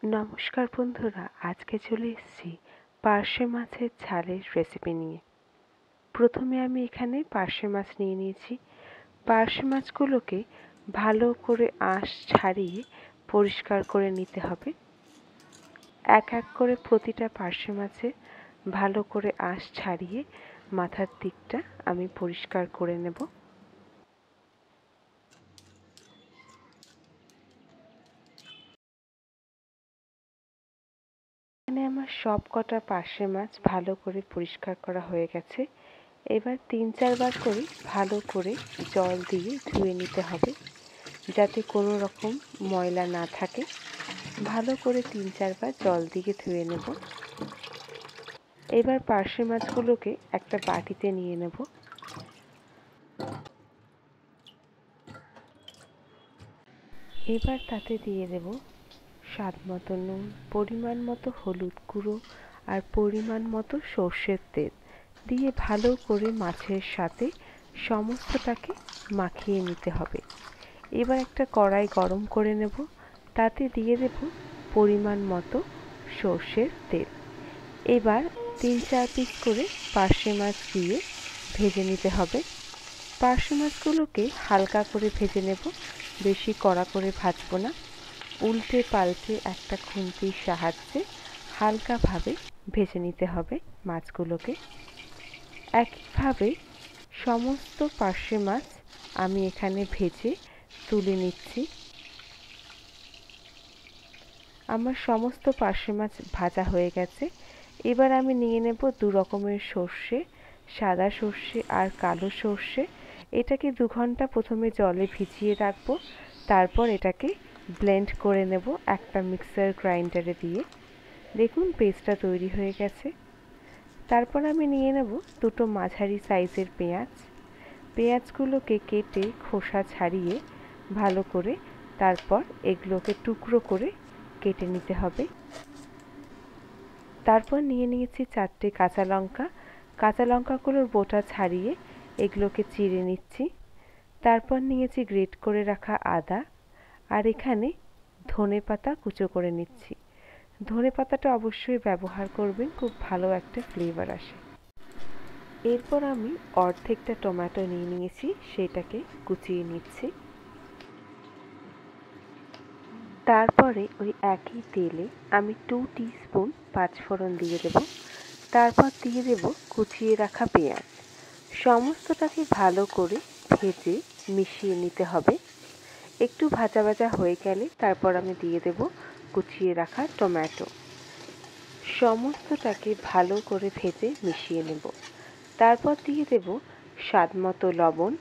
নমস্কার বন্ধুরা, আজকে চলে এসেছি পার্শে মাছের ঝালের রেসিপি নিয়ে। প্রথমে আমি এখানে পার্শে মাছ নিয়ে নিয়েছি। পার্শে মাছগুলোকে ভালো করে আঁশ ছাড়িয়ে পরিষ্কার করে নিতে হবে। এক এক করে প্রতিটা পার্শে মাছে ভালো করে আঁশ ছাড়িয়ে মাথার দিকটা আমি পরিষ্কার করে নেব। এখানে আমার সব কটা পার্শে মাছ ভালো করে পরিষ্কার করা হয়ে গেছে। এবার ৩-৪ বার করে ভালো করে জল দিয়ে ধুয়ে নিতে হবে, যাতে কোনো রকম ময়লা না থাকে। ভালো করে ৩-৪ বার জল দিয়ে ধুয়ে নেব। এবার পার্শে মাছগুলোকে একটা বাটিতে নিয়ে নেব। এবার তাতে দিয়ে দেব স্বাদ মতো নুন, পরিমাণ মতো হলুদ গুঁড়ো আর পরিমাণ মতো সর্ষের তেল দিয়ে ভালো করে মাছের সাথে সমস্তটাকে মাখিয়ে নিতে হবে। এবার একটা কড়াই গরম করে নেব, তাতে দিয়ে দেব পরিমাণ মতো সর্ষের তেল। এবার ৩-৪ পিস করে পার্শে মাছ দিয়ে ভেজে নিতে হবে। পার্শে মাছগুলোকে হালকা করে ভেজে নেব, বেশি কড়া করে ভাজবো না। উল্টে পাল্টে একটা খুন্তির সাহায্যে হালকাভাবে ভেজে নিতে হবে মাছগুলোকে। একইভাবে সমস্ত পার্শে মাছ আমি এখানে ভেজে তুলে নিচ্ছি। আমার সমস্ত পার্শে মাছ ভাজা হয়ে গেছে। এবার আমি নিয়ে নেব ২ রকমের সর্ষে, সাদা সর্ষে আর কালো সর্ষে। এটাকে ২ ঘন্টা প্রথমে জলে ভিজিয়ে রাখবো, তারপর এটাকে ব্লেন্ড করে নেব একটা মিক্সার গ্রাইন্ডারে দিয়ে। দেখুন পেস্টটা তৈরি হয়ে গেছে। তারপর আমি নিয়ে নেব ২টো মাঝারি সাইজের পেঁয়াজ। পেঁয়াজগুলোকে কেটে খোসা ছাড়িয়ে ভালো করে তারপর এগুলোকে টুকরো করে কেটে নিতে হবে। তারপর নিয়ে নিয়েছি ৪টে কাঁচা লঙ্কা। কাঁচা লঙ্কাগুলোর বোটা ছাড়িয়ে এগুলোকে চিড়ে নিচ্ছি। তারপর নিয়েছি গ্রেট করে রাখা আদা, আর এখানে ধনেপাতা কুচো করে নিচ্ছি। ধনেপাতাটা অবশ্যই ব্যবহার করবেন, খুব ভালো একটা ফ্লেভার আসে। এরপর আমি অর্ধেকটা টমেটো নিয়ে নিয়েছি, সেটাকে কুচিয়ে নিচ্ছি। তারপরে ওই একই তেলে আমি 2 টিস্পুন পাঁচফোড়ন দিয়ে দেব। তারপর দিয়ে দেব কুচিয়ে রাখা পেঁয়াজ। সমস্তটাকে ভালো করে ভেজে মিশিয়ে নিতে হবে। একটু ভাজা ভাজা হয়ে গেলে তারপর আমি দিয়ে দেব কুচিয়ে রাখা টমেটো। সমস্তটাকে ভালো করে ভেজে মিশিয়ে নেব। তারপর দিয়ে দেব স্বাদমতো লবণ,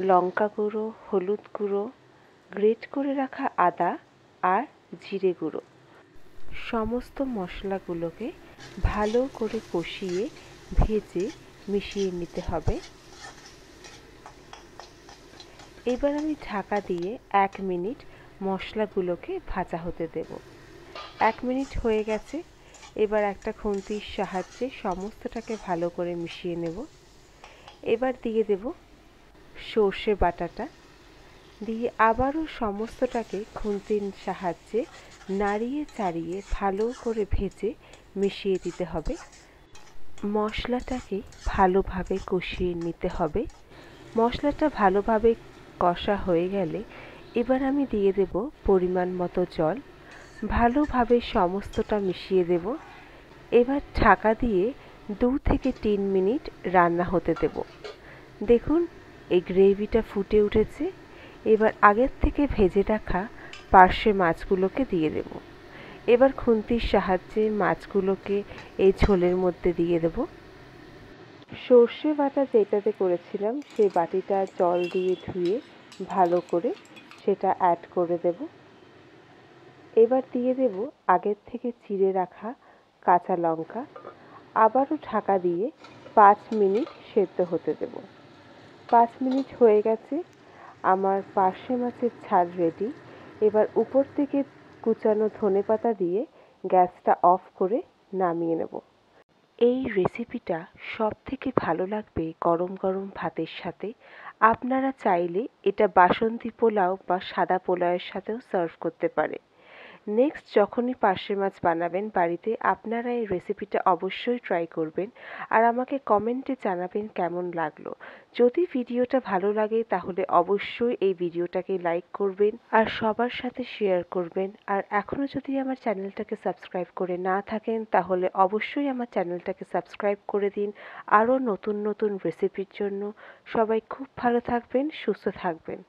লঙ্কা গুঁড়ো, হলুদ গুঁড়ো, গ্রেট করে রাখা আদা আর জিরে গুঁড়ো। সমস্ত মশলাগুলোকে ভালো করে কষিয়ে ভেজে মিশিয়ে নিতে হবে। এবার আমি ঢাকা দিয়ে ১ মিনিট মশলাগুলোকে ভাজা হতে দেব। ১ মিনিট হয়ে গেছে। এবার একটা খুন্তির সাহায্যে সমস্তটাকে ভালো করে মিশিয়ে নেব। এবার দিয়ে দেব সর্ষে বাটাটা, দিয়ে আবারও সমস্তটাকে খুন্তির সাহায্যে নাড়িয়ে চাড়িয়ে ভালো করে ভেজে মিশিয়ে দিতে হবে। মশলাটাকে ভালোভাবে কষিয়ে নিতে হবে। মশলাটা ভালোভাবে কষা হয়ে গেলে এবার আমি দিয়ে দেব পরিমাণ মতো জল। ভালোভাবে সমস্তটা মিশিয়ে দেব। এবার ঢাকা দিয়ে ২ থেকে ৩ মিনিট রান্না হতে দেব। দেখুন এই গ্রেভিটা ফুটে উঠেছে। এবার আগের থেকে ভেজে রাখা পার্শে মাছগুলোকে দিয়ে দেব। এবার খুন্তির সাহায্যে মাছগুলোকে এই ঝোলের মধ্যে দিয়ে দেব। সর্ষে বাটা যেটাতে করেছিলাম সেই বাটিটা জল দিয়ে ধুয়ে ভালো করে সেটা অ্যাড করে দেব। এবার দিয়ে দেব আগের থেকে চিড়ে রাখা কাঁচা লঙ্কা। আবারও ঢাকা দিয়ে ৫ মিনিট সেদ্ধ হতে দেব। ৫ মিনিট হয়ে গেছে। আমার পার্শে মাছের ঝাল রেডি। এবার উপর থেকে কুচানো ধনেপাতা দিয়ে গ্যাসটা অফ করে নামিয়ে নেব। এই রেসিপিটা সবথেকে ভালো লাগবে গরম গরম ভাতের সাথে। আপনারা চাইলে এটা বাসন্তী পোলাও বা সাদা পোলাওয়ের সাথেও সার্ভ করতে পারে। নেক্সট যখনই পার্শে মাছ বানাবেন বাড়িতে আপনারা এই রেসিপিটা অবশ্যই ট্রাই করবেন আর আমাকে কমেন্টে জানাবেন কেমন লাগলো। যদি ভিডিওটা ভালো লাগে তাহলে অবশ্যই এই ভিডিওটাকে লাইক করবেন আর সবার সাথে শেয়ার করবেন। আর এখনও যদি আমার চ্যানেলটাকে সাবস্ক্রাইব করে না থাকেন তাহলে অবশ্যই আমার চ্যানেলটাকে সাবস্ক্রাইব করে দিন আরও নতুন নতুন রেসিপির জন্য। সবাই খুব ভালো থাকবেন, সুস্থ থাকবেন।